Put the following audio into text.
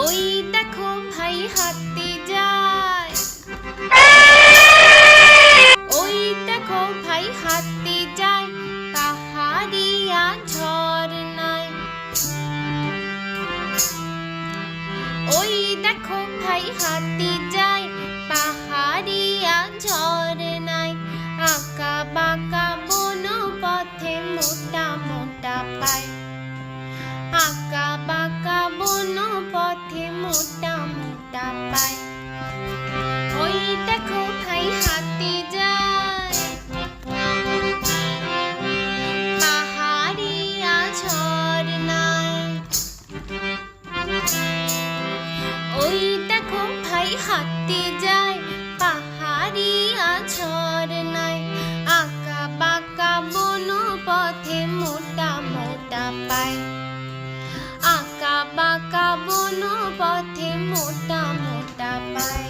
ওই দেখো ভাই হাঁটতে যায়, ওই দেখো ভাই হাঁটতে যায় পাহাড়িয়া ঝরনায়। ওই দেখো ভাই হাঁটতে যায় পাহাড়িয়া ঝরনায়। আঁকা বাঁকা বন পথে মোটা মোটা পায়, আঁকা বাঁকা বন পথে মোটা মোটা পায়। ওই দেখো ভাই হাঁটতে যায় পাহাড়িয়া ঝরনায়। ওই দেখো ভাই হাঁটতে যায় পাহাড়িয়া ঝরনায়। আঁকা বাঁকা বন পথে মোটা মোটা পায়, আঁকা বাঁকা বন পথে মোটা মোটা পায়।